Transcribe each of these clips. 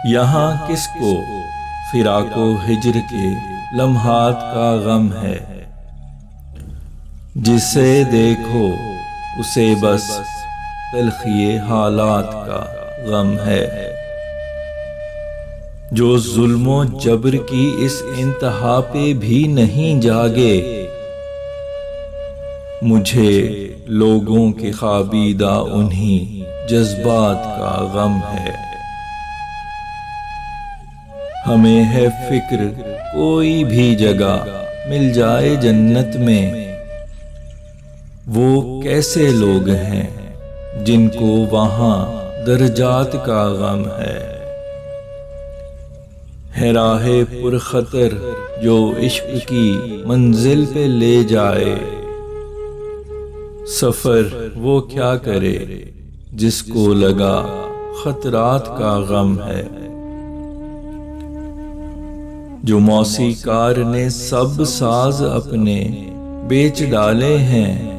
यहाँ किसको फिराको हिज्र के लम्हात का गम है। जिसे देखो उसे बस तलखिए हालात का गम है। जो जुल्मो जबर की इस इंतहा पे भी नहीं जागे, मुझे लोगों के खाबीदा उन्हीं जज्बात का गम है। हमें है फिक्र कोई भी जगह मिल जाए जन्नत में, वो कैसे लोग हैं जिनको वहां दर्जात का गम है राहे पुरखतर जो इश्क की मंजिल पे ले जाए। सफर वो क्या करे जिसको लगा खतरात का गम है। जो मौसीकार ने सब साज अपने बेच डाले हैं,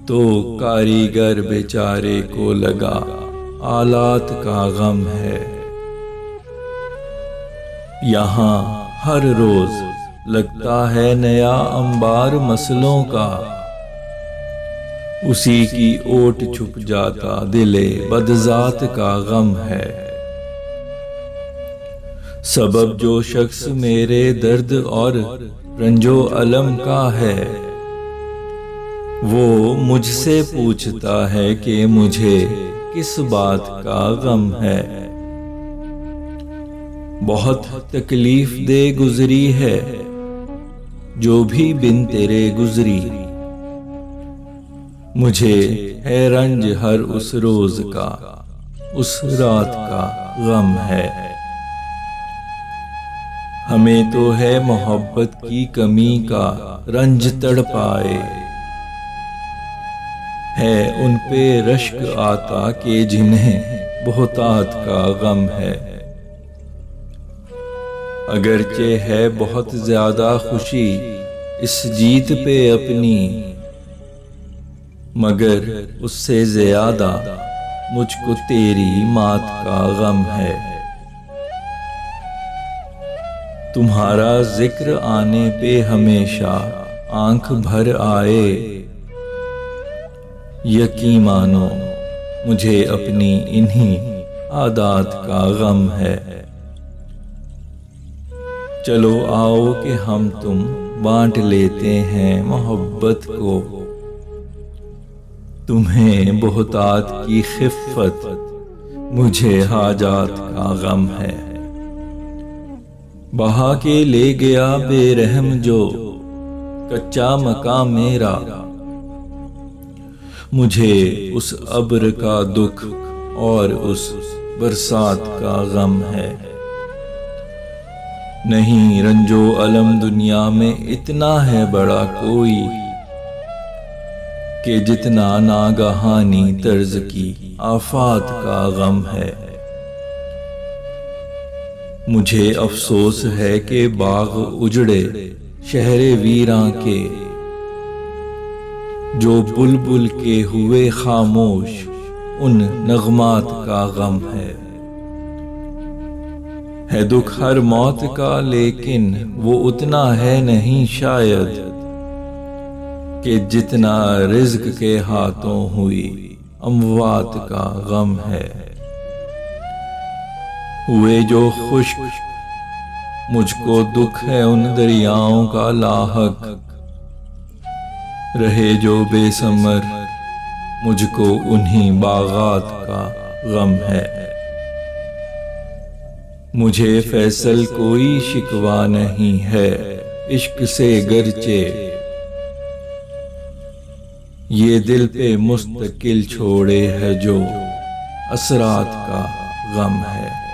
तो कारीगर बेचारे को लगा आलात का गम है। यहाँ हर रोज लगता है नया अंबार मसलों का, उसी की ओट छुप जाता दिले बदजात का गम है। सबब जो शख्स मेरे दर्द और रंजो अलम का है, वो मुझसे पूछता है कि मुझे किस बात का गम है। बहुत तकलीफ दे गुजरी है जो भी बिन तेरे गुजरी, मुझे है रंज हर उस रोज का उस रात का गम है। हमें तो है मोहब्बत की कमी का रंज तड़पाए, है उन पे रश्क आता कि जिन्हें बहुतात का गम है। अगरचे है बहुत ज्यादा खुशी इस जीत पे अपनी, मगर उससे ज्यादा मुझको तेरी मात का गम है। तुम्हारा जिक्र आने पे हमेशा आंख भर आए, यकीन मानो मुझे अपनी इन्हीं आदात का गम है। चलो आओ कि हम तुम बांट लेते हैं मोहब्बत को, तुम्हें बहुतात की खिफ़्फ़त, मुझे हाजात का गम है। बहा के ले गया बेरहम जो कच्चा मकान मेरा, मुझे उस अब्र का दुख और उस बरसात का गम है। नहीं रंजो अलम दुनिया में इतना है बड़ा कोई, कि जितना नागहानी तर्ज की आफात का गम है। मुझे अफसोस है कि बाग उजड़े शहरे वीरां के, जो बुलबुल के हुए खामोश उन नगमात का गम है दुख हर मौत का, लेकिन वो उतना है नहीं शायद कि जितना रिज़्क़ के हाथों हुई अमवात का गम है। हुए जो खुश्क मुझको दुख है उन दरियाओं का लाहक, रहे जो बेसमर मुझको उन्हीं बागात का गम है। मुझे फैसल कोई शिकवा नहीं है इश्क से, गरचे ये दिल पे मुस्तकिल छोड़े है जो असरात का गम है।